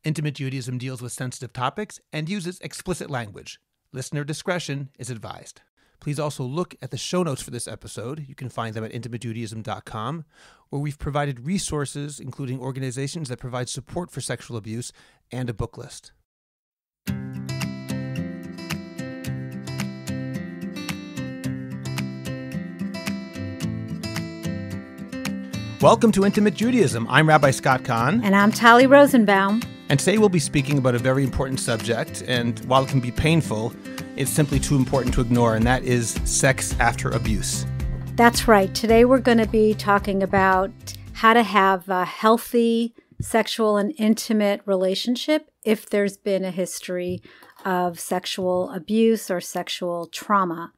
Intimate Judaism deals with sensitive topics and uses explicit language. Listener discretion is advised. Please also look at the show notes for this episode. You can find them at intimatejudaism.com, where we've provided resources, including organizations that provide support for sexual abuse and a book list. Welcome to Intimate Judaism. I'm Rabbi Scott Kahn. And I'm Talli Rosenbaum. And today we'll be speaking about a very important subject, and while it can be painful, it's simply too important to ignore, and that is sex after abuse. That's right. Today we're going to be talking about how to have a healthy sexual and intimate relationship if there's been a history of sexual abuse or sexual trauma.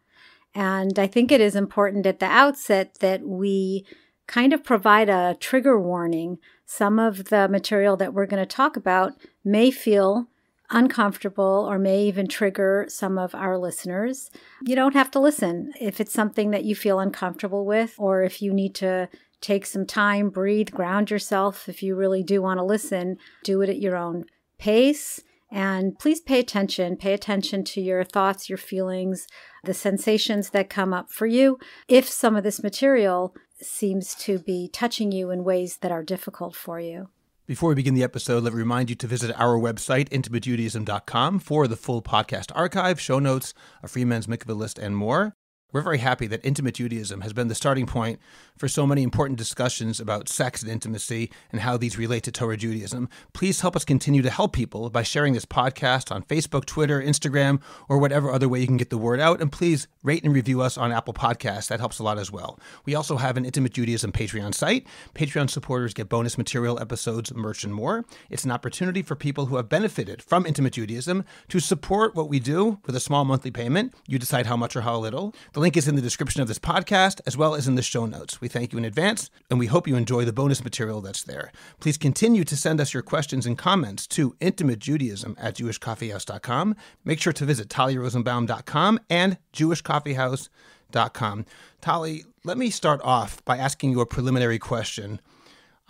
And I think it is important at the outset that we kind of provide a trigger warning. Some of the material that we're going to talk about may feel uncomfortable or may even trigger some of our listeners. You don't have to listen if it's something that you feel uncomfortable with, or if you need to take some time, breathe, ground yourself. If you really do want to listen, do it at your own pace. And please pay attention. Pay attention to your thoughts, your feelings, the sensations that come up for you. If some of this material seems to be touching you in ways that are difficult for you. Before we begin the episode, let me remind you to visit our website, intimatejudaism.com, for the full podcast archive, show notes, a free men's mikveh list, and more. We're very happy that Intimate Judaism has been the starting point for so many important discussions about sex and intimacy and how these relate to Torah Judaism. Please help us continue to help people by sharing this podcast on Facebook, Twitter, Instagram, or whatever other way you can get the word out. And please rate and review us on Apple Podcasts. That helps a lot as well. We also have an Intimate Judaism Patreon site. Patreon supporters get bonus material, episodes, merch, and more. It's an opportunity for people who have benefited from Intimate Judaism to support what we do with a small monthly payment. You decide how much or how little. The link is in the description of this podcast, as well as in the show notes. We thank you in advance, and we hope you enjoy the bonus material that's there. Please continue to send us your questions and comments to intimatejudaism@jewishcoffeehouse.com. Make sure to visit tallirosenbaum.com and jewishcoffeehouse.com. Talli, let me start off by asking you a preliminary question.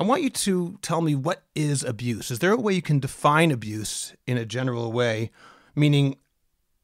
I want you to tell me, what is abuse? Is there a way you can define abuse in a general way, meaning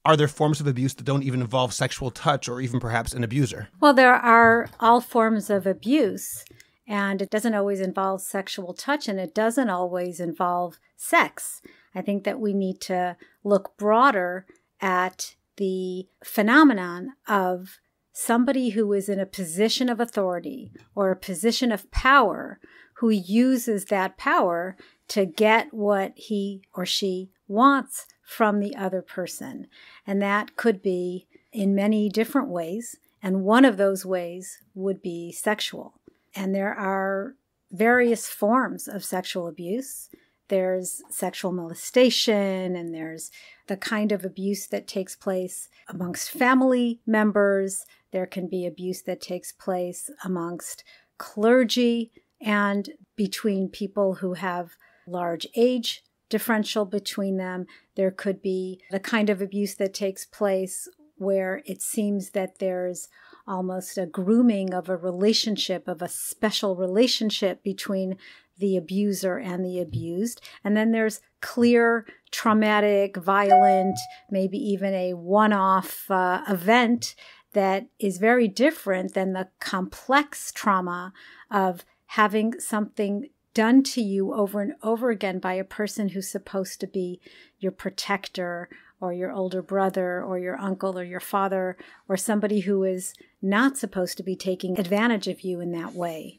are there forms of abuse that don't even involve sexual touch or even perhaps an abuser? Well, there are all forms of abuse, and it doesn't always involve sexual touch, and it doesn't always involve sex. I think that we need to look broader at the phenomenon of somebody who is in a position of authority or a position of power who uses that power to get what he or she wants from the other person. And that could be in many different ways. And one of those ways would be sexual. And there are various forms of sexual abuse. There's sexual molestation, and there's the kind of abuse that takes place amongst family members. There can be abuse that takes place amongst clergy and between people who have large age differential between them. There could be the kind of abuse that takes place where it seems that there's almost a grooming of a relationship, of a special relationship between the abuser and the abused. And then there's clear, traumatic, violent, maybe even a one-off event that is very different than the complex trauma of having something done to you over and over again by a person who's supposed to be your protector or your older brother or your uncle or your father, or somebody who is not supposed to be taking advantage of you in that way.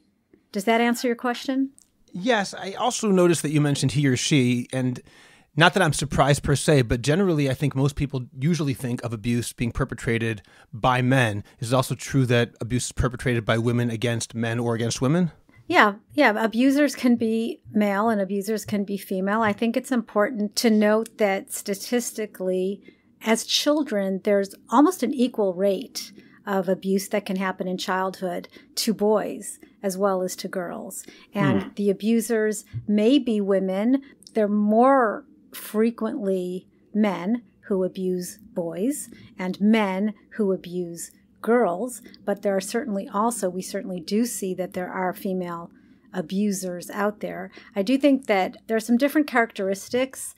Does that answer your question? Yes. I also noticed that you mentioned he or she, and not that I'm surprised per se, but generally I think most people usually think of abuse being perpetrated by men. Is it also true that abuse is perpetrated by women against men or against women? Yeah. Abusers can be male and abusers can be female. I think it's important to note that statistically, as children, there's almost an equal rate of abuse that can happen in childhood to boys as well as to girls. And the abusers may be women. They're more frequently men who abuse boys and men who abuse girls, but there are certainly also, we certainly do see that there are female abusers out there. I do think that there are some different characteristics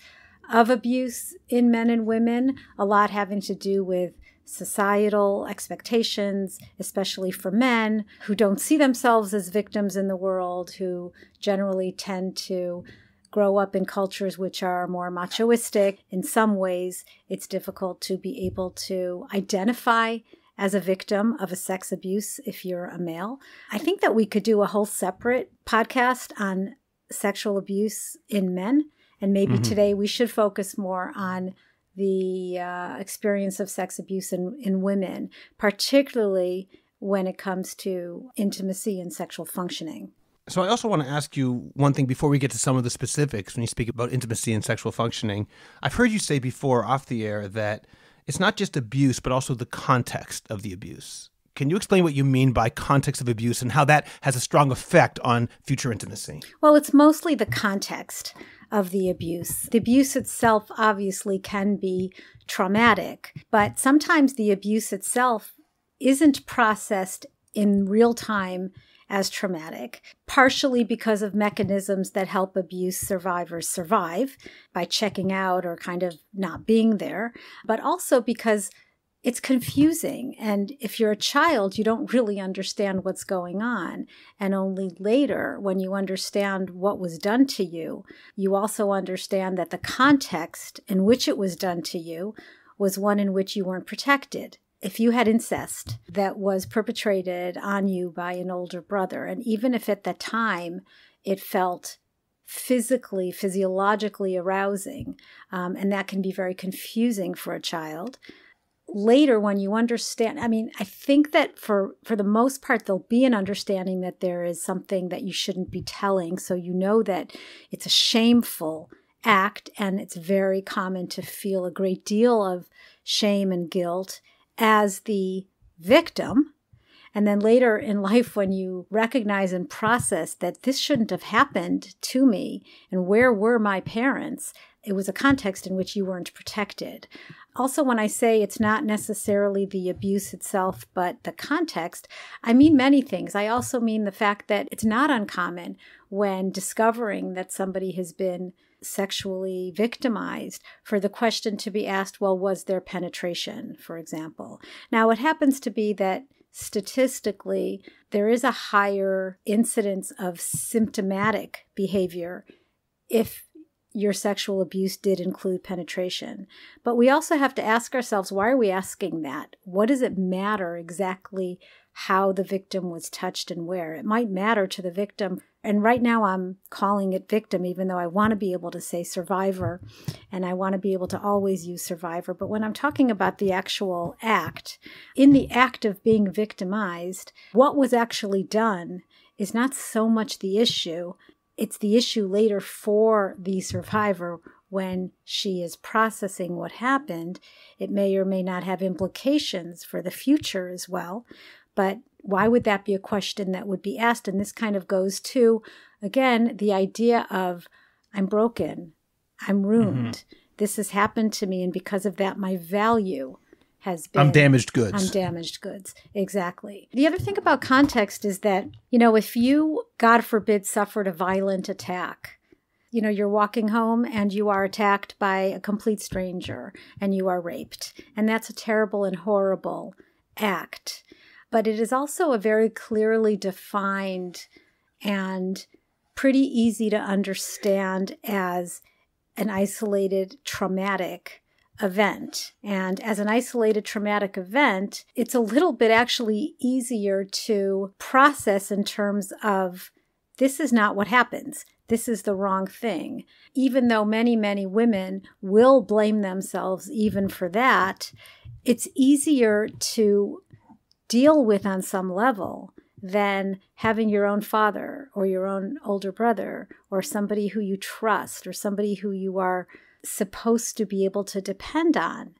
of abuse in men and women, a lot having to do with societal expectations, especially for men who don't see themselves as victims in the world, who generally tend to grow up in cultures which are more machoistic. In some ways, it's difficult to be able to identify as a victim of a sex abuse if you're a male. I think that we could do a whole separate podcast on sexual abuse in men, and maybe today we should focus more on the experience of sex abuse in women, particularly when it comes to intimacy and sexual functioning. So I also want to ask you one thing before we get to some of the specifics when you speak about intimacy and sexual functioning. I've heard you say before off the air that it's not just abuse, but also the context of the abuse. Can you explain what you mean by context of abuse and how that has a strong effect on future intimacy? Well, it's mostly the context of the abuse. The abuse itself obviously can be traumatic, but sometimes the abuse itself isn't processed in real time as traumatic, partially because of mechanisms that help abuse survivors survive by checking out or kind of not being there, but also because it's confusing. And if you're a child, you don't really understand what's going on. And only later, when you understand what was done to you, you also understand that the context in which it was done to you was one in which you weren't protected. If you had incest that was perpetrated on you by an older brother, and even if at the time it felt physiologically arousing, and that can be very confusing for a child, later when you understand, I think that for the most part, there'll be an understanding that there is something that you shouldn't be telling. So you know that it's a shameful act, and it's very common to feel a great deal of shame and guilt as the victim. And then later in life, when you recognize and process that this shouldn't have happened to me, and where were my parents, it was a context in which you weren't protected. Also, when I say it's not necessarily the abuse itself, but the context, I mean many things. I also mean the fact that it's not uncommon when discovering that somebody has been sexually victimized for the question to be asked, well, was there penetration, for example? Now, it happens to be that statistically, there is a higher incidence of symptomatic behavior if your sexual abuse did include penetration. But we also have to ask ourselves, why are we asking that? What does it matter exactly how the victim was touched and where? It might matter to the victim. And right now I'm calling it victim, even though I want to be able to say survivor, and I want to be able to always use survivor. But when I'm talking about the actual act, in the act of being victimized, what was actually done is not so much the issue. It's the issue later for the survivor when she is processing what happened. It may or may not have implications for the future as well. But why would that be a question that would be asked? And this kind of goes to, again, the idea of I'm broken, I'm ruined. This has happened to me, and because of that, my value has been... I'm damaged goods. I'm damaged goods, exactly. The other thing about context is that, if you, God forbid, suffered a violent attack, you're walking home and you are attacked by a complete stranger and you are raped. And that's a terrible and horrible act. But it is also a very clearly defined and pretty easy to understand as an isolated traumatic event. And as an isolated traumatic event, it's a little bit actually easier to process in terms of this is not what happens. This is the wrong thing. Even though many, many women will blame themselves even for that, it's easier to deal with on some level than having your own father or your own older brother or somebody who you trust or somebody who you are supposed to be able to depend on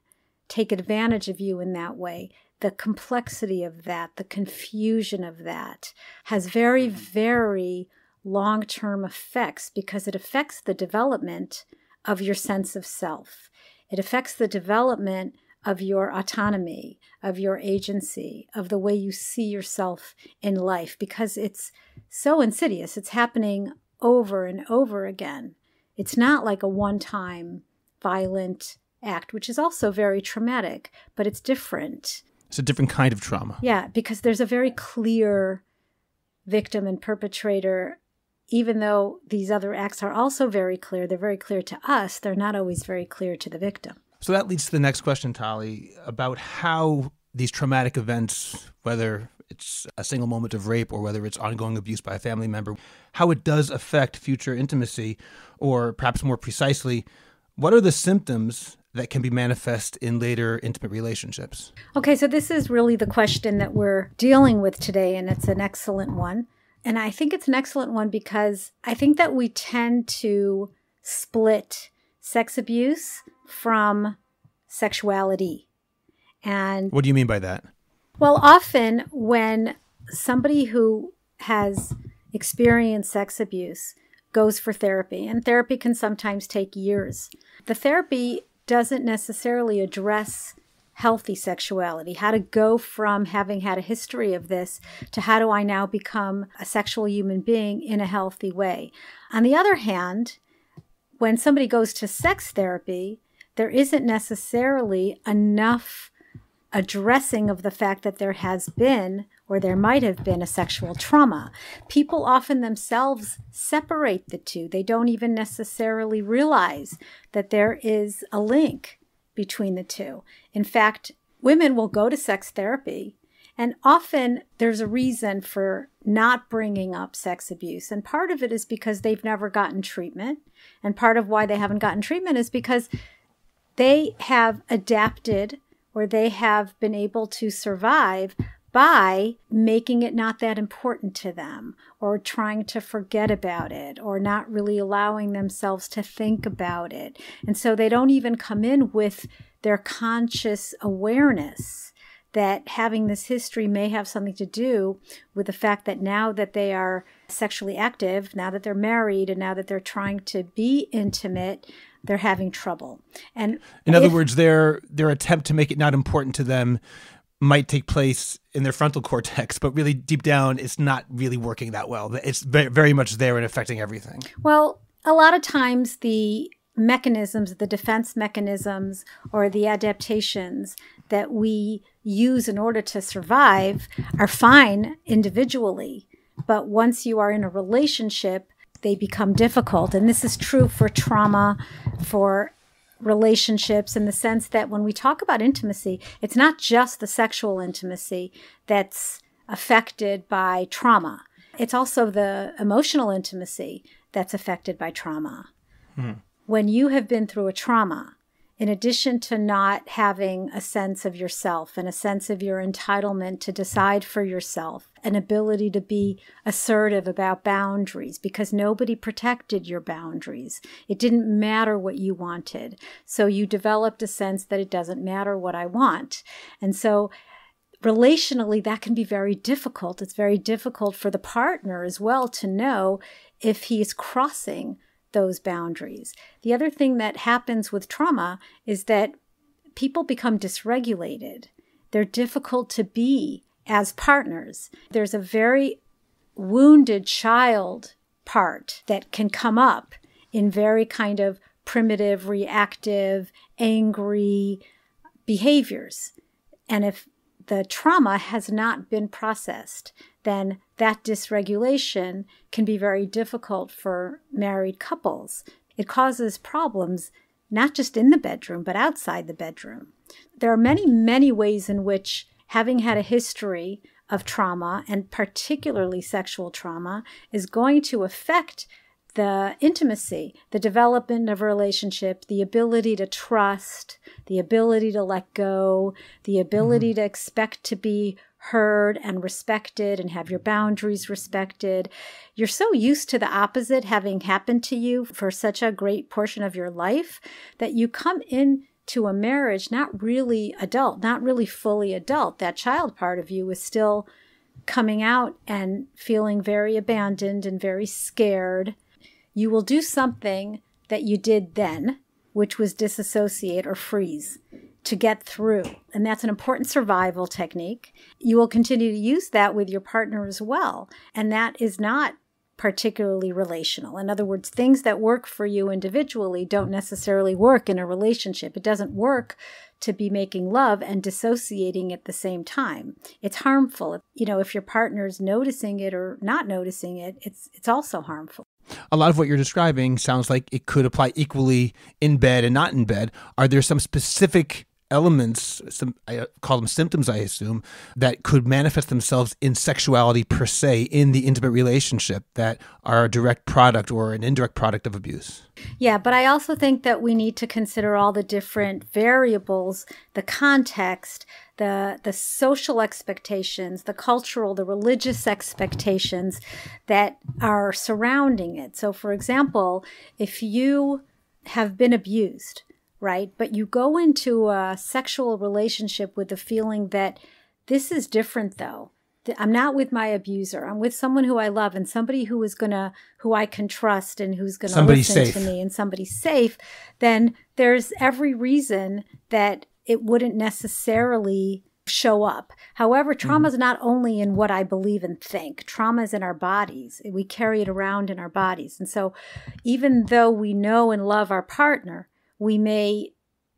take advantage of you in that way. The complexity of that, the confusion of that has very, very long-term effects because it affects the development of your sense of self. It affects the development of your autonomy, of your agency, of the way you see yourself in life, because it's so insidious. It's happening over and over again. It's not like a one-time violent act, which is also very traumatic, but it's different. It's a different kind of trauma. Yeah, because there's a very clear victim and perpetrator. Even though these other acts are also very clear, they're very clear to us, they're not always very clear to the victim. So that leads to the next question, Talli, about how these traumatic events, whether it's a single moment of rape or whether it's ongoing abuse by a family member, how it does affect future intimacy, or perhaps more precisely, what are the symptoms that can be manifest in later intimate relationships? Okay, so this is really the question that we're dealing with today, and it's an excellent one. And I think it's an excellent one because I think that we tend to split sex abuse from sexuality. And what do you mean by that? Well, often when somebody who has experienced sex abuse goes for therapy, and therapy can sometimes take years, the therapy doesn't necessarily address healthy sexuality, how to go from having had a history of this to how do I now become a sexual human being in a healthy way. On the other hand, when somebody goes to sex therapy, there isn't necessarily enough addressing of the fact that there has been or there might have been a sexual trauma. People often themselves separate the two. They don't even necessarily realize that there is a link between the two. In fact, women will go to sex therapy, and often there's a reason for not bringing up sex abuse. And part of it is because they've never gotten treatment. And part of why they haven't gotten treatment is because they have adapted or they have been able to survive by making it not that important to them, or trying to forget about it, or not really allowing themselves to think about it. And so they don't even come in with their conscious awareness that having this history may have something to do with the fact that now that they are sexually active, now that they're married, and now that they're trying to be intimate, they're having trouble. And in other words, their attempt to make it not important to them might take place in their frontal cortex, but really deep down, it's not really working that well. It's very much there and affecting everything. Well, a lot of times the mechanisms, the defense mechanisms, or the adaptations that we use in order to survive are fine individually. But once you are in a relationship, they become difficult. And this is true for trauma, for relationships, in the sense that when we talk about intimacy, it's not just the sexual intimacy that's affected by trauma. It's also the emotional intimacy that's affected by trauma. When you have been through a trauma, in addition to not having a sense of yourself and a sense of your entitlement to decide for yourself, an ability to be assertive about boundaries because nobody protected your boundaries. It didn't matter what you wanted. So you developed a sense that it doesn't matter what I want. And so relationally, that can be very difficult. It's very difficult for the partner as well to know if he's crossing those boundaries. The other thing that happens with trauma is that people become dysregulated. They're difficult to be as partners. There's a very wounded child part that can come up in very kind of primitive, reactive, angry behaviors. And if the trauma has not been processed, then that dysregulation can be very difficult for married couples. It causes problems not just in the bedroom, but outside the bedroom. There are many, many ways in which having had a history of trauma, and particularly sexual trauma, is going to affect the intimacy, the development of a relationship, the ability to trust, the ability to let go, the ability to expect to be heard and respected and have your boundaries respected. You're so used to the opposite having happened to you for such a great portion of your life that you come into a marriage not really adult, not really fully adult. That child part of you is still coming out and feeling very abandoned and very scared. You will do something that you did then, which was disassociate or freeze. to get through. And that's an important survival technique. You will continue to use that with your partner as well. And that is not particularly relational. In other words, things that work for you individually don't necessarily work in a relationship. It doesn't work to be making love and dissociating at the same time. It's harmful. If your partner is noticing it or not noticing it, it's also harmful. A lot of what you're describing sounds like it could apply equally in bed and not in bed. Are there some specific elements, I call them symptoms, I assume, that could manifest themselves in sexuality per se in the intimate relationship that are a direct product or an indirect product of abuse? Yeah, but I also think that we need to consider all the different variables, the context, the social expectations, the cultural, the religious expectations that are surrounding it. So, for example, if you have been abused, right, but you go into a sexual relationship with the feeling that this is different, though. I'm not with my abuser. I'm with someone who I love and somebody who I can trust and who's going to listen to me, and somebody's safe, then there's every reason that it wouldn't necessarily show up. However, trauma is not only in what I believe and think. Trauma is in our bodies. We carry it around in our bodies. And so even though we know and love our partner, we may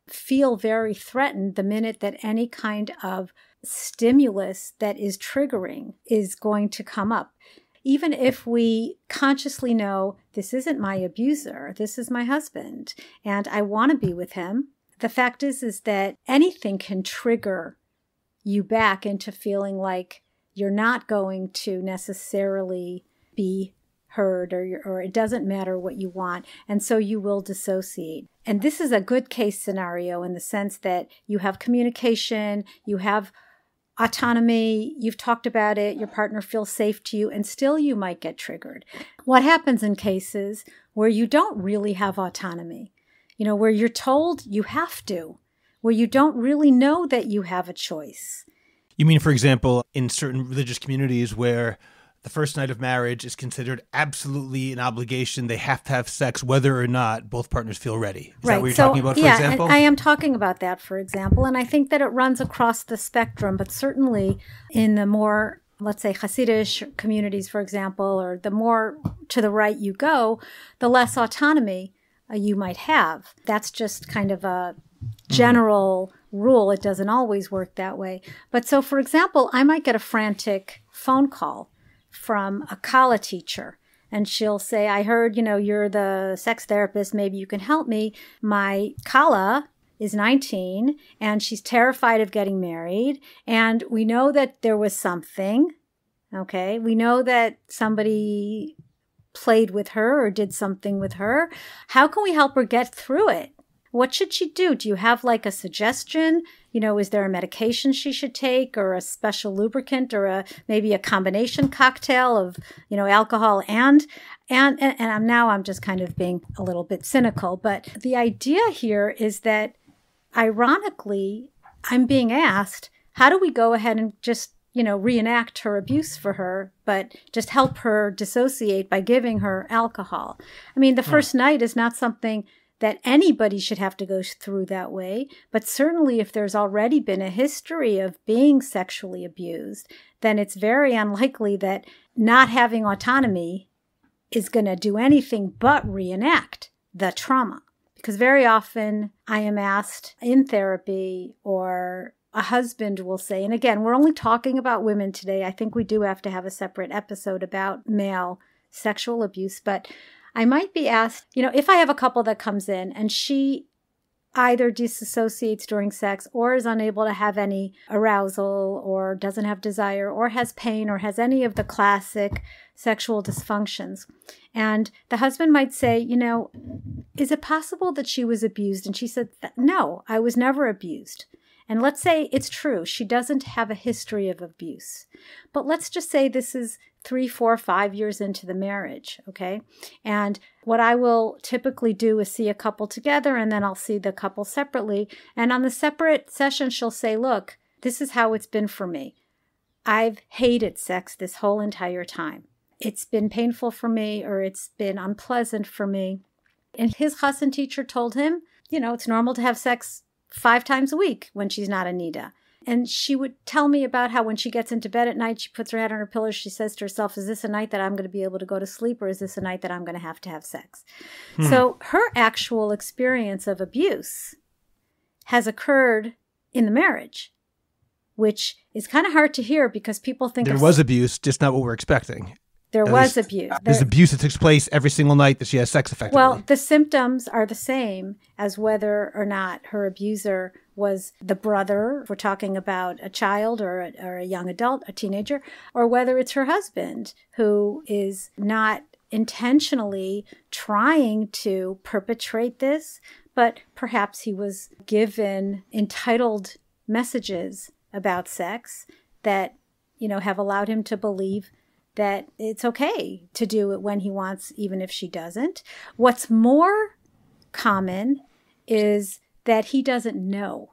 feel very threatened the minute that any kind of stimulus that is triggering is going to come up. Even if we consciously know this isn't my abuser, this is my husband, and I want to be with him, the fact is that anything can trigger you back into feeling like you're not going to necessarily be heard, or it doesn't matter what you want, and so you will dissociate. And this is a good case scenario in the sense that you have communication, you have autonomy, you've talked about it, your partner feels safe to you, and still you might get triggered. What happens in cases where you don't really have autonomy, where you're told you have to, where you don't really know that you have a choice? You mean, for example, in certain religious communities where the first night of marriage is considered absolutely an obligation. They have to have sex whether or not both partners feel ready. Is that what you're talking about, for example? Yeah, I am talking about that, for example. And I think that it runs across the spectrum, but certainly in the more, let's say, Hasidic communities, for example, or the more to the right you go, the less autonomy you might have. That's just kind of a general rule. It doesn't always work that way. But so, for example, I might get a frantic phone call from a Kala teacher, and she'll say, I heard, you're the sex therapist, maybe you can help me. My Kala is 19 and she's terrified of getting married, and we know that there was something, okay? We know that somebody played with her or did something with her. How can we help her get through it? What should she do? Do you have like a suggestion? Is there a medication she should take, or a special lubricant, or maybe a combination cocktail of, alcohol and I'm just kind of being a little bit cynical. But the idea here is that, ironically, I'm being asked, how do we go ahead and just, reenact her abuse for her, but just help her dissociate by giving her alcohol? I mean, the first night is not something that anybody should have to go through that way. But certainly if there's already been a history of being sexually abused, then it's very unlikely that not having autonomy is going to do anything but reenact the trauma. Because very often I am asked in therapy, or a husband will say, and again, we're only talking about women today. I think we do have to have a separate episode about male sexual abuse, but I might be asked, if I have a couple that comes in and she either disassociates during sex or is unable to have any arousal or doesn't have desire or has pain or has any of the classic sexual dysfunctions. And the husband might say, is it possible that she was abused? And she said, no, I was never abused. And let's say it's true. She doesn't have a history of abuse. But let's just say this is 3, 4, 5 years into the marriage, okay? And what I will typically do is see a couple together, and then I'll see the couple separately. And on the separate session, she'll say, look, this is how it's been for me. I've hated sex this whole entire time. It's been painful for me, or it's been unpleasant for me. And his chassan teacher told him, it's normal to have sex 5 times a week when she's not Anita. And she would tell me about how when she gets into bed at night, she puts her head on her pillow, she says to herself, is this a night that I'm going to be able to go to sleep, or is this a night that I'm going to have sex? So her actual experience of abuse has occurred in the marriage, which is kind of hard to hear because people think there was abuse, just not what we're expecting. There was abuse. There's abuse that takes place every single night that she has sex effectively. Well, the symptoms are the same as whether or not her abuser was the brother, if we're talking about a child or a young adult, a teenager, or whether it's her husband who is not intentionally trying to perpetrate this, but perhaps he was given entitled messages about sex that, have allowed him to believe that it's okay to do it when he wants, even if she doesn't. What's more common is that he doesn't know.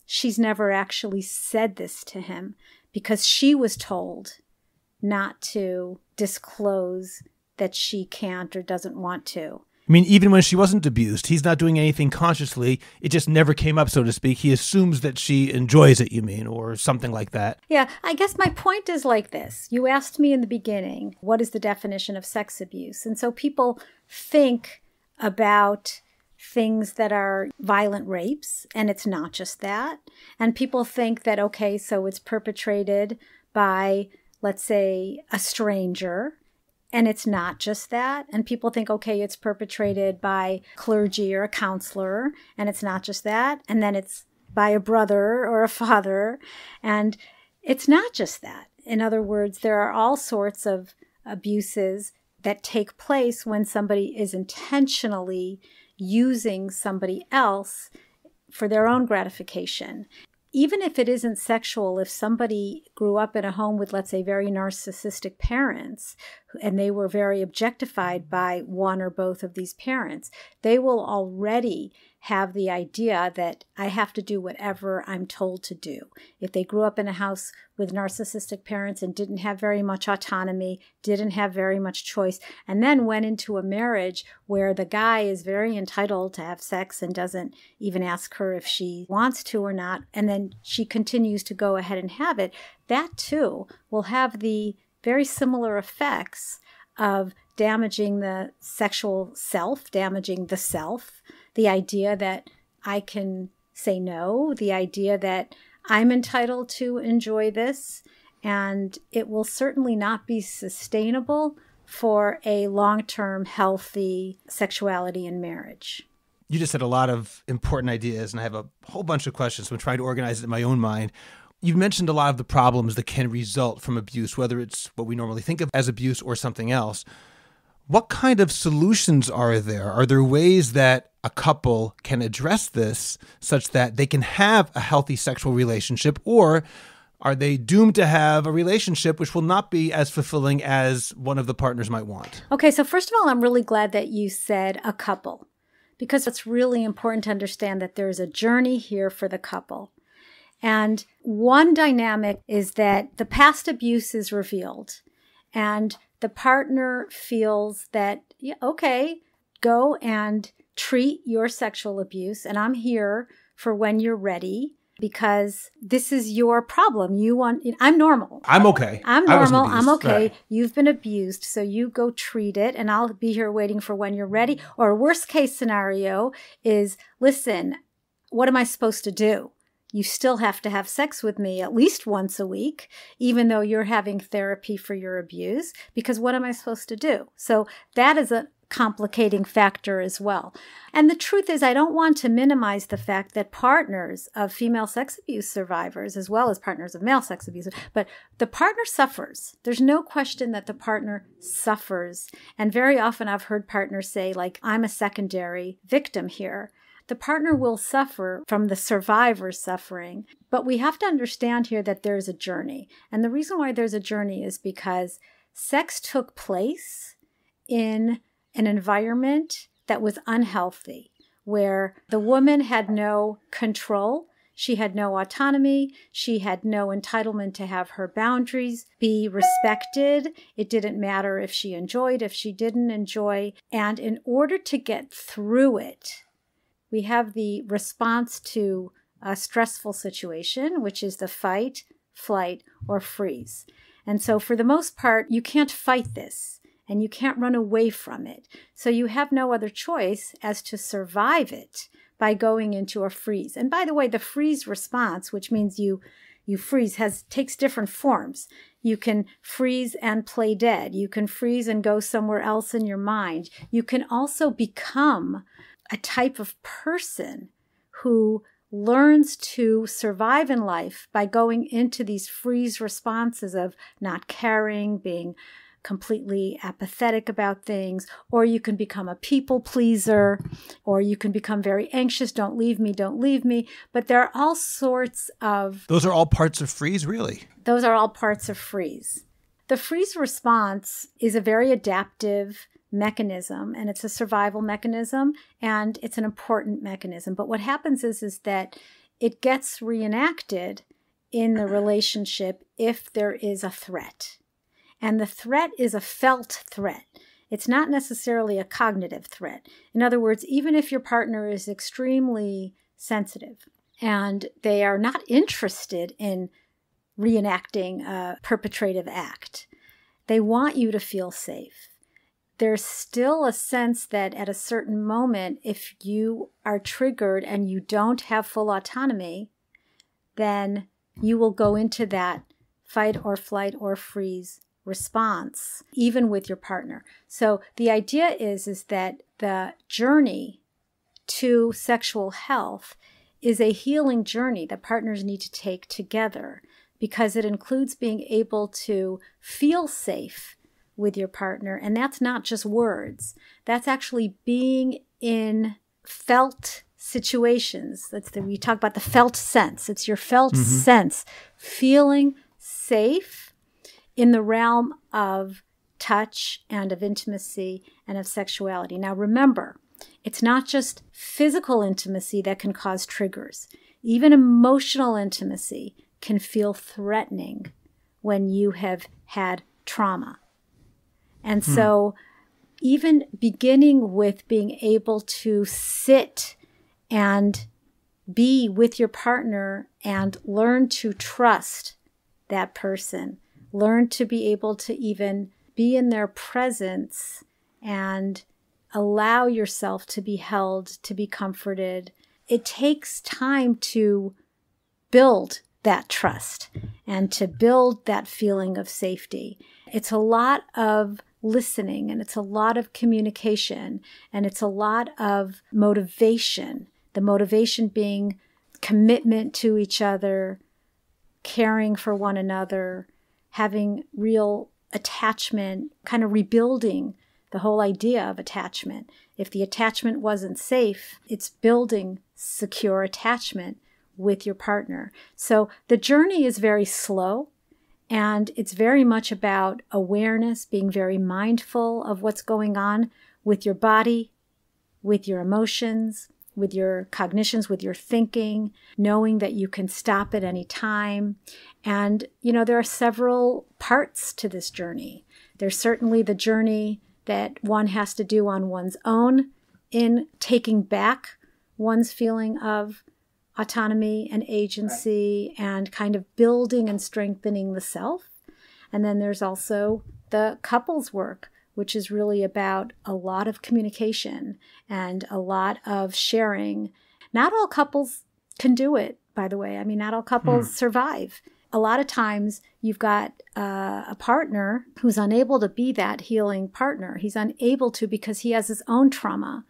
She's never actually said this to him because she was told not to disclose that she can't or doesn't want to. I mean, even when she wasn't abused, he's not doing anything consciously. It just never came up, so to speak. He assumes that she enjoys it, you mean, or something like that. Yeah, I guess my point is like this. You asked me in the beginning, what is the definition of sex abuse? And so people think about things that are violent rapes, and it's not just that. And people think that, okay, so it's perpetrated by, let's say, a stranger. And it's not just that. And people think, okay, it's perpetrated by clergy or a counselor, and it's not just that. And then it's by a brother or a father. And it's not just that. In other words, there are all sorts of abuses that take place when somebody is intentionally using somebody else for their own gratification. Even if it isn't sexual, if somebody grew up in a home with, let's say, very narcissistic parents, and they were very objectified by one or both of these parents, they will already have the idea that I have to do whatever I'm told to do. If they grew up in a house with narcissistic parents and didn't have very much autonomy, didn't have very much choice, and then went into a marriage where the guy is very entitled to have sex and doesn't even ask her if she wants to or not, and then she continues to go ahead and have it, that too will have the very similar effects of damaging the sexual self, damaging the self, the idea that I can say no, the idea that I'm entitled to enjoy this, and it will certainly not be sustainable for a long-term healthy sexuality in marriage. You just said a lot of important ideas, and I have a whole bunch of questions, so I'm trying to organize it in my own mind. You've mentioned a lot of the problems that can result from abuse, whether it's what we normally think of as abuse or something else. What kind of solutions are there? Are there ways that a couple can address this such that they can have a healthy sexual relationship, or are they doomed to have a relationship which will not be as fulfilling as one of the partners might want? Okay, so first of all, I'm really glad that you said a couple, because it's really important to understand that there's a journey here for the couple. And one dynamic is that the past abuse is revealed, and the partner feels that, yeah, okay, go and treat your sexual abuse, and I'm here for when you're ready, because this is your problem. I'm normal. I'm okay. I'm normal. I'm okay. Right. You've been abused, so you go treat it, and I'll be here waiting for when you're ready. Or worst case scenario is, listen, what am I supposed to do? You still have to have sex with me at least once a week, even though you're having therapy for your abuse, because what am I supposed to do? So that is a complicating factor as well. And the truth is, I don't want to minimize the fact that partners of female sex abuse survivors, as well as partners of male sex abuse, but the partner suffers. There's no question that the partner suffers. And very often I've heard partners say, like, I'm a secondary victim here. The partner will suffer from the survivor's suffering. But we have to understand here that there's a journey. And the reason why there's a journey is because sex took place in an environment that was unhealthy, where the woman had no control, she had no autonomy, she had no entitlement to have her boundaries be respected. It didn't matter if she enjoyed, if she didn't enjoy. And in order to get through it, we have the response to a stressful situation, which is the fight, flight, or freeze. And so for the most part, you can't fight this and you can't run away from it. So you have no other choice as to survive it by going into a freeze. And by the way, the freeze response, which means you freeze, takes different forms. You can freeze and play dead. You can freeze and go somewhere else in your mind. You can also become a type of person who learns to survive in life by going into these freeze responses of not caring, being completely apathetic about things, or you can become a people pleaser, or you can become very anxious, don't leave me, don't leave me. But there are all sorts of... Those are all parts of freeze, really? Those are all parts of freeze. The freeze response is a very adaptive mechanism, and it's a survival mechanism, and it's an important mechanism. But what happens is that it gets reenacted in the relationship if there is a threat. And the threat is a felt threat. It's not necessarily a cognitive threat. In other words, even if your partner is extremely sensitive and they are not interested in reenacting a perpetrative act, they want you to feel safe. There's still a sense that at a certain moment, if you are triggered and you don't have full autonomy, then you will go into that fight or flight or freeze response, even with your partner. So the idea is that the journey to sexual health is a healing journey that partners need to take together, because it includes being able to feel safe with your partner. And that's not just words. That's actually being in felt situations. We talk about the felt sense. It's your felt sense, feeling safe in the realm of touch and of intimacy and of sexuality. Now remember, it's not just physical intimacy that can cause triggers. Even emotional intimacy can feel threatening when you have had trauma. And so even beginning with being able to sit and be with your partner and learn to trust that person, learn to be able to even be in their presence and allow yourself to be held, to be comforted. It takes time to build that trust and to build that feeling of safety. It's a lot of listening, and it's a lot of communication, and it's a lot of motivation. The motivation being commitment to each other, caring for one another, having real attachment, kind of rebuilding the whole idea of attachment. If the attachment wasn't safe, it's building secure attachment with your partner. So the journey is very slow, and it's very much about awareness, being very mindful of what's going on with your body, with your emotions, with your cognitions, with your thinking, knowing that you can stop at any time. And, there are several parts to this journey. There's certainly the journey that one has to do on one's own in taking back one's feeling of autonomy and agency, right, and kind of building and strengthening the self. And then there's also the couples work, which is really about a lot of communication and a lot of sharing. Not all couples can do it, by the way. I mean, not all couples survive. A lot of times you've got a partner who's unable to be that healing partner. He's unable to because he has his own trauma.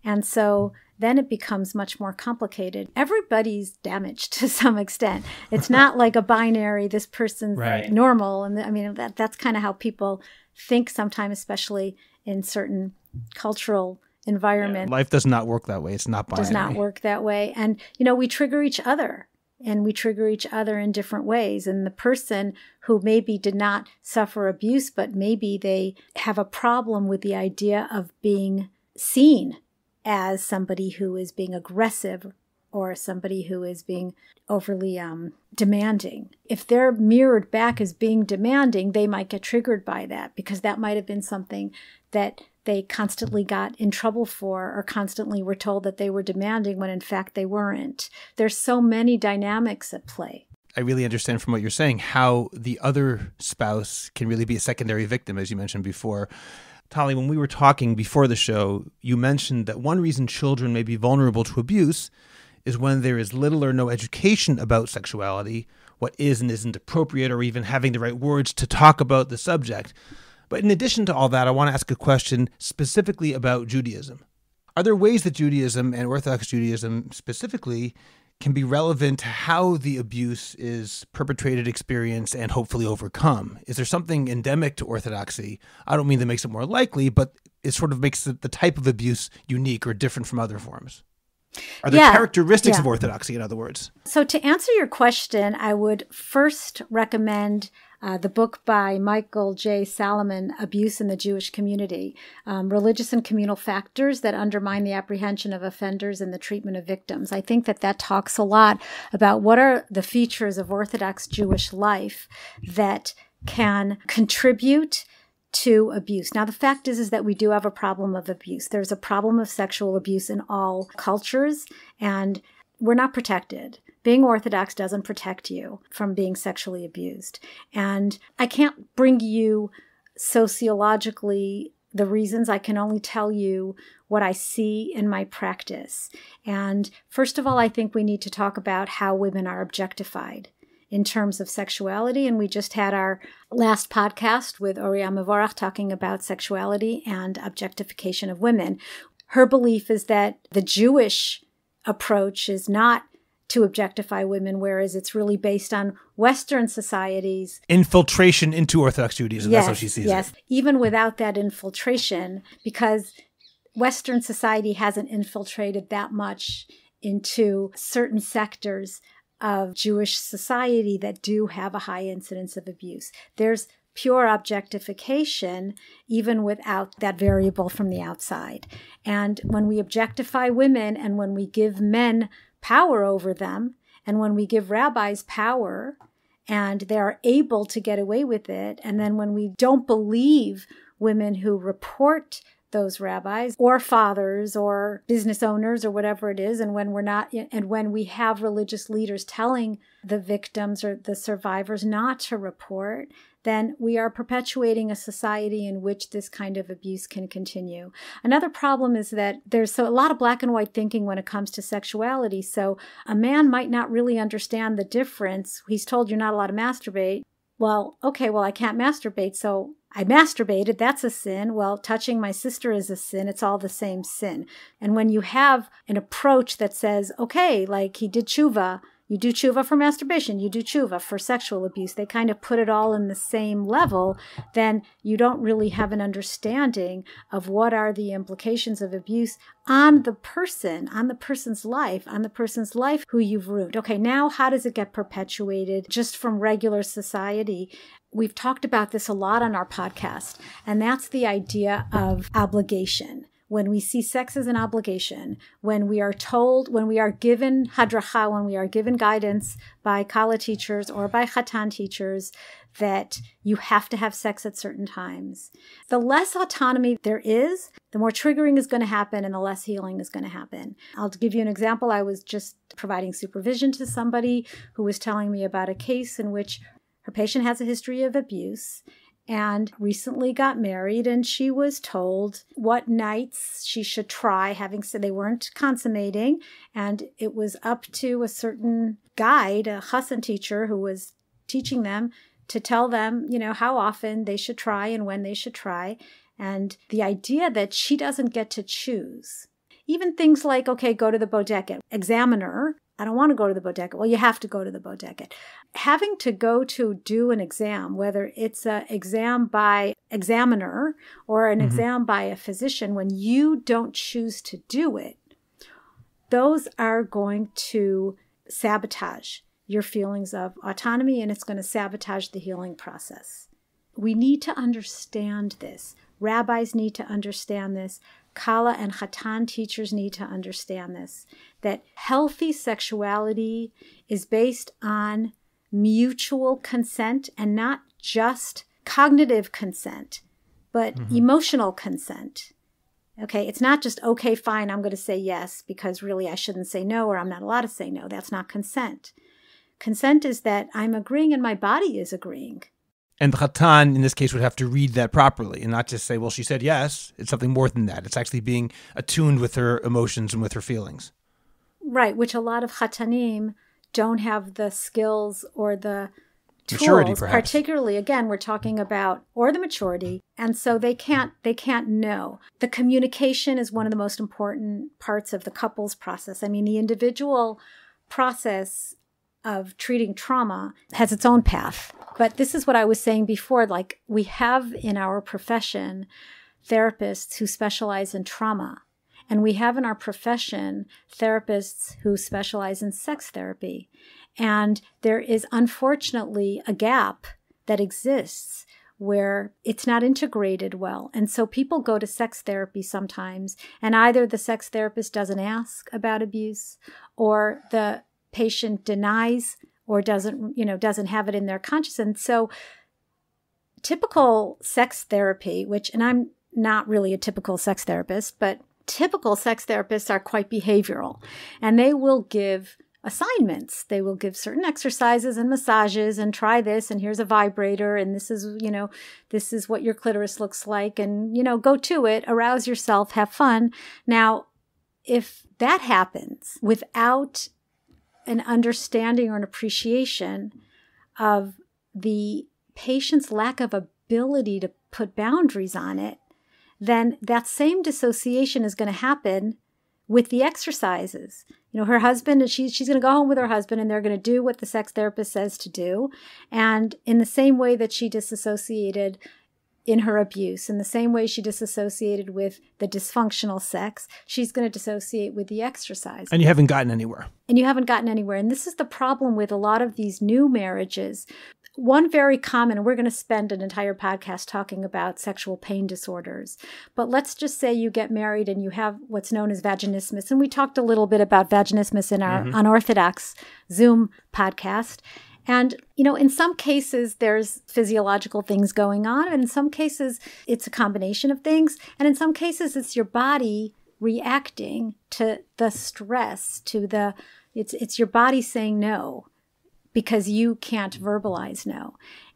And so then it becomes much more complicated. Everybody's damaged to some extent. It's not like a binary, this person's right, normal. And I mean, that's kind of how people think sometimes, especially in certain cultural environments. Yeah, life does not work that way. It's not binary. Does not work that way. And, we trigger each other. And we trigger each other in different ways. And the person who maybe did not suffer abuse, but maybe they have a problem with the idea of being seen as somebody who is being aggressive or somebody who is being overly demanding. If they're mirrored back as being demanding, they might get triggered by that, because that might have been something that they constantly got in trouble for or constantly were told that they were demanding when in fact they weren't. There's so many dynamics at play. I really understand from what you're saying how the other spouse can really be a secondary victim, as you mentioned before. Talli, when we were talking before the show, you mentioned that one reason children may be vulnerable to abuse is when there is little or no education about sexuality, what is and isn't appropriate, or even having the right words to talk about the subject. But in addition to all that, I want to ask a question specifically about Judaism. Are there ways that Judaism and Orthodox Judaism specifically can be relevant to how the abuse is perpetrated, experienced, and hopefully overcome? Is there something endemic to Orthodoxy? I don't mean that makes it more likely, but it sort of makes the type of abuse unique or different from other forms. Are there characteristics of Orthodoxy, in other words? So to answer your question, I would first recommend the book by Michael J. Salomon, Abuse in the Jewish Community, Religious and Communal Factors that Undermine the Apprehension of Offenders and the Treatment of Victims. I think that talks a lot about what are the features of Orthodox Jewish life that can contribute to abuse. Now, the fact is that we do have a problem of abuse. There's a problem of sexual abuse in all cultures, and we're not protected. Being Orthodox doesn't protect you from being sexually abused. And I can't bring you sociologically the reasons. I can only tell you what I see in my practice. And first of all, I think we need to talk about how women are objectified in terms of sexuality. And we just had our last podcast with Oriya Mevorach talking about sexuality and objectification of women. Her belief is that the Jewish approach is not to objectify women, whereas it's really based on Western societies. Infiltration into Orthodox Judaism, yes, that's how she sees yes. it. Even without that infiltration, because Western society hasn't infiltrated that much into certain sectors of Jewish society that do have a high incidence of abuse. There's pure objectification even without that variable from the outside. And when we objectify women and when we give men power over them, and when we give rabbis power and they're able to get away with it, and then when we don't believe women who report those rabbis or fathers or business owners or whatever it is, and when we're not, and when we have religious leaders telling the victims or the survivors not to report, then we are perpetuating a society in which this kind of abuse can continue. Another problem is that there's a lot of black and white thinking when it comes to sexuality. So a man might not really understand the difference. He's told you're not allowed to masturbate. Well, okay, I can't masturbate, so I masturbated, that's a sin. Well, touching my sister is a sin. It's all the same sin. And when you have an approach that says, okay, like he did tshuva, you do tshuva for masturbation, you do tshuva for sexual abuse, they kind of put it all in the same level, then you don't really have an understanding of what are the implications of abuse on the person, on the person's life who you've ruined. Okay, now how does it get perpetuated just from regular society? We've talked about this a lot on our podcast, and that's the idea of obligation. When we see sex as an obligation, when we are told, when we are given hadracha, when we are given guidance by kala teachers or by chatan teachers that you have to have sex at certain times, the less autonomy there is, the more triggering is going to happen and the less healing is going to happen. I'll give you an example. I was just providing supervision to somebody who was telling me about a case in which her patient has a history of abuse and recently got married, and she was told what nights she should try having sex. They weren't consummating, and it was up to a certain guide, a chassan teacher who was teaching them to tell them, how often they should try and when they should try. And the idea that she doesn't get to choose. Even things like, okay, go to the bodeket. Examiner, I don't want to go to the bodeket. Well, you have to go to the bodeket. Having to go to do an exam, whether it's an exam by examiner or an exam by a physician, when you don't choose to do it, those are going to sabotage your feelings of autonomy, and it's going to sabotage the healing process. We need to understand this. Rabbis need to understand this. Kala and chatan teachers need to understand this, that healthy sexuality is based on mutual consent and not just cognitive consent, but emotional consent. Okay, it's not just, okay, fine, I'm going to say yes because really I shouldn't say no, or I'm not allowed to say no. That's not consent. Consent is that I'm agreeing and my body is agreeing. And the Khatan, in this case, would have to read that properly and not just say, well, she said yes. It's something more than that. It's actually being attuned with her emotions and with her feelings. Right, which a lot of Khatanim don't have the skills or the tools, maturity, perhaps. Particularly, again, we're talking about, or the maturity, and so they can't know. The communication is one of the most important parts of the couples process. I mean, the individual process of treating trauma has its own path. But this is what I was saying before, like we have in our profession therapists who specialize in trauma. And we have in our profession therapists who specialize in sex therapy. And there is unfortunately a gap that exists where it's not integrated well. And so people go to sex therapy sometimes, and either the sex therapist doesn't ask about abuse, or the patient denies or doesn't have it in their conscious. And so typical sex therapy, and I'm not really a typical sex therapist, but typical sex therapists are quite behavioral, and they will give assignments. They will give certain exercises and massages and try this, and here's a vibrator, and this is what your clitoris looks like, and go to it, arouse yourself, have fun. Now, if that happens without an understanding or an appreciation of the patient's lack of ability to put boundaries on it, then that same dissociation is going to happen with the exercises. Her husband, she's going to go home with her husband, and they're going to do what the sex therapist says to do. And in the same way that she disassociated in her abuse, in the same way she disassociated with the dysfunctional sex, she's going to dissociate with the exercise. And you haven't gotten anywhere. And this is the problem with a lot of these new marriages. One very common, and we're going to spend an entire podcast talking about sexual pain disorders, but let's just say you get married and you have what's known as vaginismus. And we talked a little bit about vaginismus in our Unorthodox Zoom podcast. And, in some cases, there's physiological things going on. And in some cases, it's a combination of things. And in some cases, it's your body reacting to the stress, it's your body saying no because you can't verbalize no.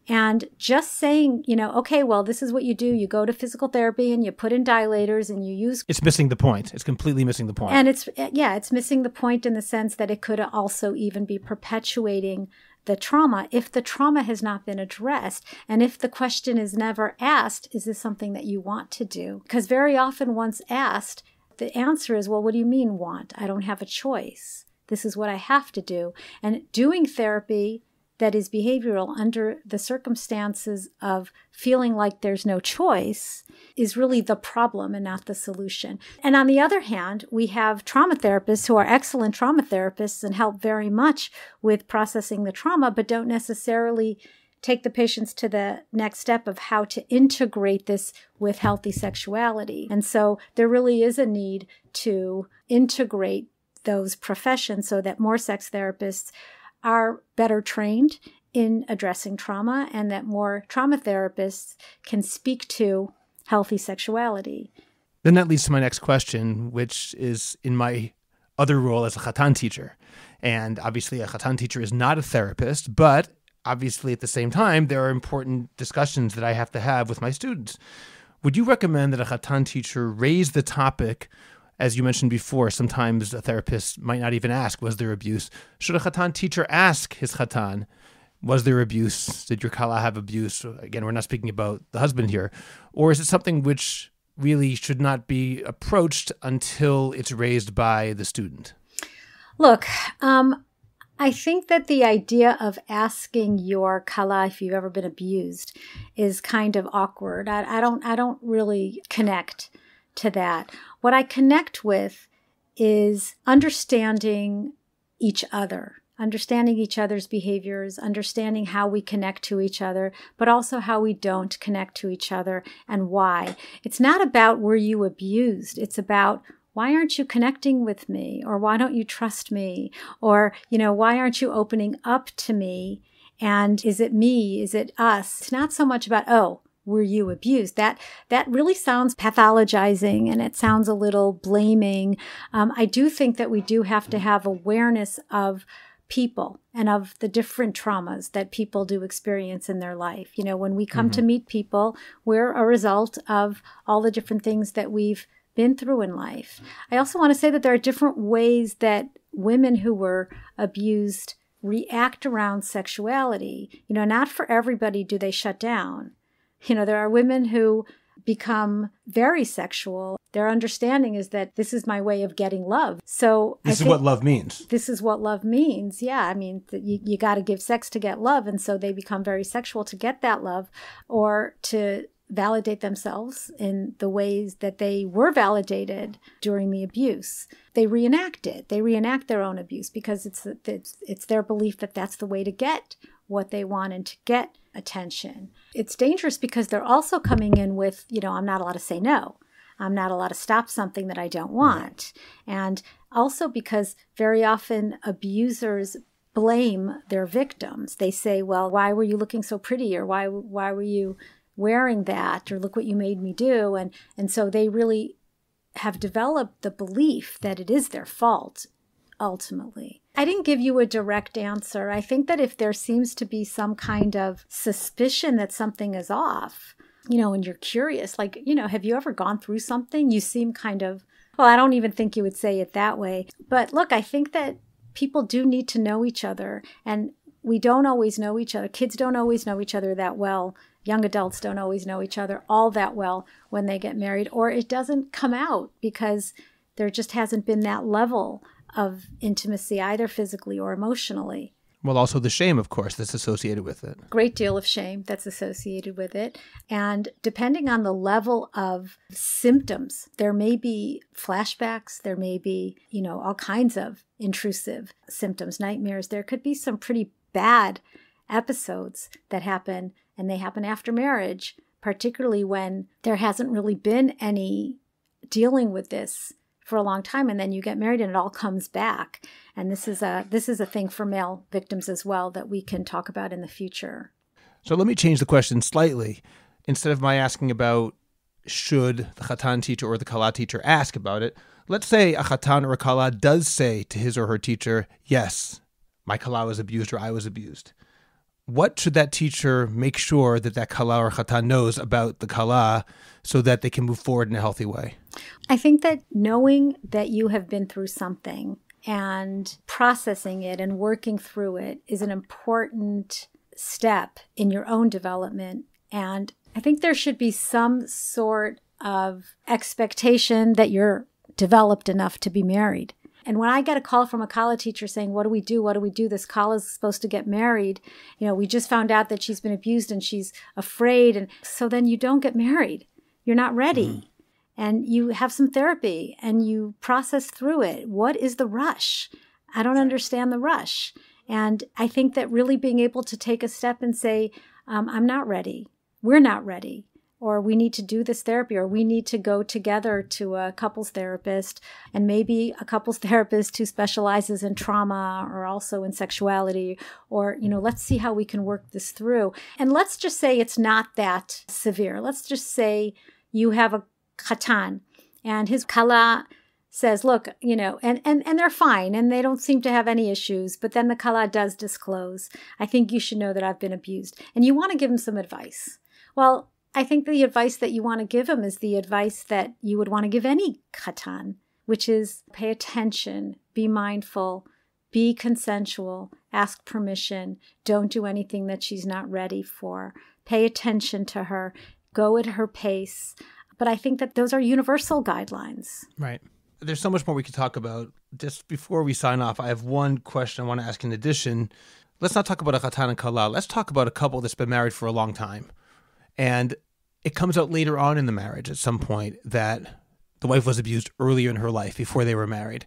And just saying, okay, well, this is what you do. You go to physical therapy and you put in dilators and you use... It's missing the point. It's completely missing the point. And it's missing the point in the sense that it could also even be perpetuating the trauma if the trauma has not been addressed. And if the question is never asked, is this something that you want to do? Because very often once asked, the answer is, well, what do you mean want? I don't have a choice. This is what I have to do. And doing therapy that is behavioral under the circumstances of feeling like there's no choice is really the problem and not the solution. And on the other hand, we have trauma therapists who are excellent trauma therapists and help very much with processing the trauma, but don't necessarily take the patients to the next step of how to integrate this with healthy sexuality. And so there really is a need to integrate those professions so that more sex therapists are better trained in addressing trauma and that more trauma therapists can speak to healthy sexuality. Then that leads to my next question, which is in my other role as a Khatan teacher. And obviously a Khatan teacher is not a therapist, but obviously at the same time, there are important discussions that I have to have with my students. Would you recommend that a Khatan teacher raise the topic? As you mentioned before, sometimes a therapist might not even ask, was there abuse? Should a Khatan teacher ask his Khatan, was there abuse? Did your Kala have abuse? Again, we're not speaking about the husband here. Or is it something which really should not be approached until it's raised by the student? Look, I think that the idea of asking your Kala if you've ever been abused is kind of awkward. I don't really connect to that. What I connect with is understanding each other, understanding each other's behaviors, understanding how we connect to each other, but also how we don't connect to each other and why. It's not about were you abused. It's about why aren't you connecting with me? Or why don't you trust me? Or, why aren't you opening up to me? And is it me? Is it us? It's not so much about, were you abused? That really sounds pathologizing, and it sounds a little blaming. I do think that we do have to have awareness of people and of the different traumas that people do experience in their life. You know, when we come to meet people, we're a result of all the different things that we've been through in life. I also want to say that there are different ways that women who were abused react around sexuality. You know, not for everybody do they shut down. You know, there are women who become very sexual. Their understanding is that this is my way of getting love. So this is what love means. This is what love means. Yeah. I mean, you got to give sex to get love. And so they become very sexual to get that love, or to validate themselves in the ways that they were validated during the abuse. They reenact it. They reenact their own abuse because it's their belief that that's the way to get what they want and to get attention. It's dangerous because they're also coming in with, you know, I'm not allowed to say no. I'm not allowed to stop something that I don't want. And also because very often abusers blame their victims. They say, well, why were you looking so pretty? Or why were you wearing that? Or look what you made me do. And so they really have developed the belief that it is their fault, ultimately. I didn't give you a direct answer. I think that if there seems to be some kind of suspicion that something is off, you know, and you're curious, like, you know, have you ever gone through something? You seem kind of, well, I don't even think you would say it that way. But look, I think that people do need to know each other, and we don't always know each other. Kids don't always know each other that well. Young adults don't always know each other all that well when they get married, or it doesn't come out because there just hasn't been that level of intimacy, either physically or emotionally. Well, also the shame, of course, that's associated with it. Great deal of shame that's associated with it. And depending on the level of symptoms, there may be flashbacks, there may be, you know, all kinds of intrusive symptoms, nightmares. There could be some pretty bad episodes that happen, and they happen after marriage, particularly when there hasn't really been any dealing with this for a long time, and then you get married and it all comes back. And this is a thing for male victims as well that we can talk about in the future. So let me change the question slightly. Instead of my asking about should the Khatan teacher or the Kala teacher ask about it, let's say a Khatan or a Kala does say to his or her teacher, yes, my Kala was abused or I was abused. What should that teacher make sure that that Kala or Khatan knows about the Kala so that they can move forward in a healthy way? I think that knowing that you have been through something and processing it and working through it is an important step in your own development. And I think there should be some sort of expectation that you're developed enough to be married. And when I get a call from a Kala teacher saying, what do we do? What do we do? This Kala is supposed to get married. You know, we just found out that she's been abused and she's afraid. And so then you don't get married. You're not ready. And you have some therapy and you process through it. What is the rush? I don't understand the rush. And I think that really being able to take a step and say, I'm not ready. We're not ready. Or we need to do this therapy, or we need to go together to a couples therapist, and maybe a couples therapist who specializes in trauma or also in sexuality, or, you know, let's see how we can work this through. And let's just say it's not that severe. Let's just say you have a Khatan and his Kala says, look, you know, and they're fine and they don't seem to have any issues, but then the Kala does disclose, I think you should know that I've been abused. And you want to give him some advice. Well, I think the advice that you want to give him is the advice that you would want to give any Khatan, which is pay attention, be mindful, be consensual, ask permission, don't do anything that she's not ready for, pay attention to her, go at her pace. But I think that those are universal guidelines. Right. There's so much more we could talk about. Just before we sign off, I have one question I want to ask in addition. Let's not talk about a Khatan and Kala. Let's talk about a couple that's been married for a long time. And it comes out later on in the marriage at some point that the wife was abused earlier in her life before they were married.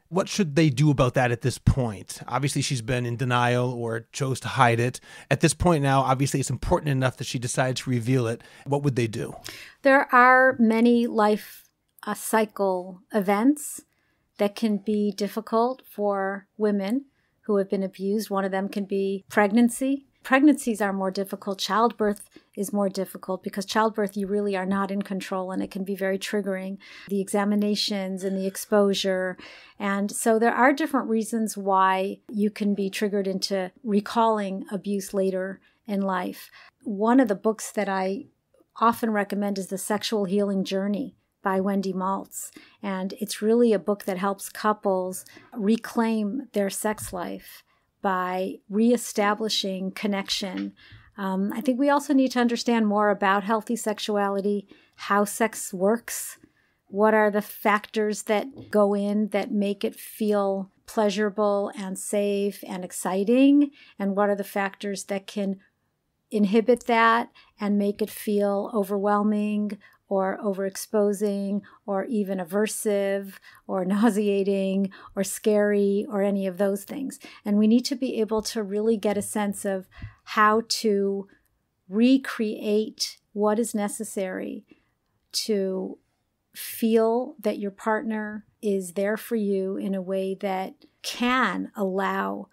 What should they do about that at this point? Obviously, she's been in denial or chose to hide it. At this point now, obviously, it's important enough that she decided to reveal it. What would they do? There are many life cycle events that can be difficult for women who have been abused. One of them can be pregnancy. Pregnancies are more difficult. Childbirth is more difficult because childbirth, you really are not in control and it can be very triggering. The examinations and the exposure. And so there are different reasons why you can be triggered into recalling abuse later in life. One of the books that I often recommend is The Sexual Healing Journey by Wendy Maltz. And it's really a book that helps couples reclaim their sex life by reestablishing connection. I think we also need to understand more about healthy sexuality, how sex works, what are the factors that go in that make it feel pleasurable and safe and exciting, and what are the factors that can inhibit that and make it feel overwhelming or overexposing, or even aversive, or nauseating, or scary, or any of those things. And we need to be able to really get a sense of how to recreate what is necessary to feel that your partner is there for you in a way that can allow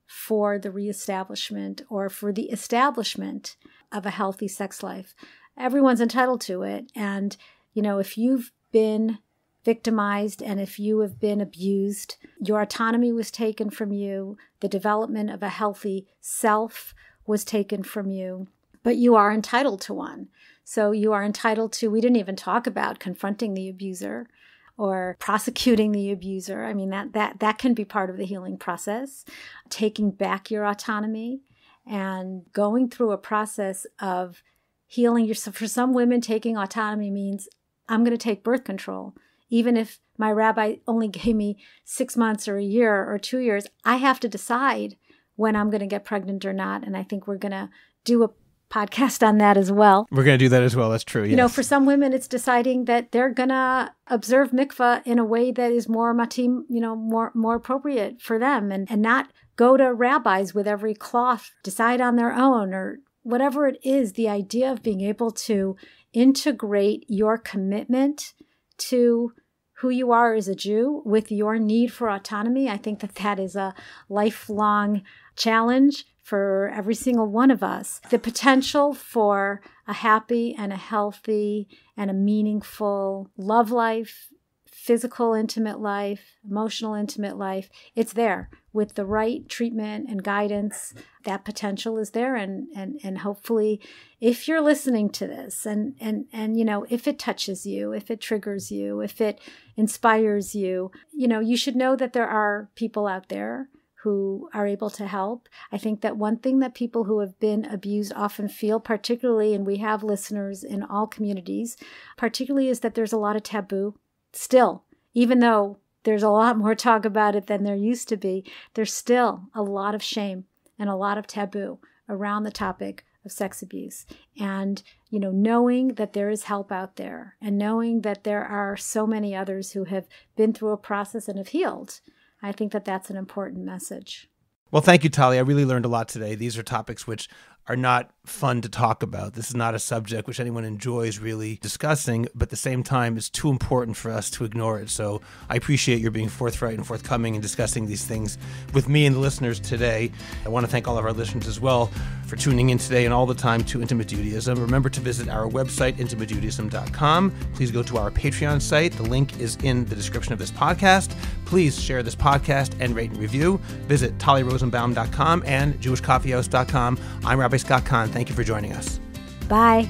for the reestablishment or for the establishment of a healthy sex life. Everyone's entitled to it. And, if you've been victimized and if you have been abused, your autonomy was taken from you, the development of a healthy self was taken from you, but you are entitled to one. So you are entitled to, we didn't even talk about confronting the abuser or prosecuting the abuser. I mean, that can be part of the healing process, taking back your autonomy and going through a process of healing yourself. For some women, taking autonomy means I'm going to take birth control. Even if my rabbi only gave me 6 months or a year or 2 years, I have to decide when I'm going to get pregnant or not. And I think we're going to do a podcast on that as well. We're going to do that as well. That's true. Yes. For some women, it's deciding that they're going to observe mikvah in a way that is more matim, more appropriate for them and not go to rabbis with every cloth, decide on their own or whatever it is. The idea of being able to integrate your commitment to who you are as a Jew with your need for autonomy, I think that is a lifelong challenge for every single one of us. The potential for a happy and a healthy and a meaningful love life, physical intimate life, emotional intimate life, it's there. With the right treatment and guidance, that potential is there. And hopefully, if you're listening to this and if it touches you, if it triggers you, if it inspires you, you should know that there are people out there who are able to help. I think that one thing that people who have been abused often feel, particularly, and we have listeners in all communities, particularly, is that there's a lot of taboo still, even though there's a lot more talk about it than there used to be. There's still a lot of shame and a lot of taboo around the topic of sex abuse. And, knowing that there is help out there and knowing that there are so many others who have been through a process and have healed, I think that that's an important message. Well, thank you, Talli. I really learned a lot today. These are topics which are not fun to talk about. This is not a subject which anyone enjoys really discussing, but at the same time, it's too important for us to ignore it. So I appreciate your being forthright and forthcoming and discussing these things with me and the listeners today. I want to thank all of our listeners as well for tuning in today and all the time to Intimate Judaism. Remember to visit our website, intimatejudaism.com. Please go to our Patreon site. The link is in the description of this podcast. Please share this podcast and rate and review. Visit tallirosenbaum.com and jewishcoffeehouse.com. I'm Rabbi Kahn. Thank you for joining us. Bye.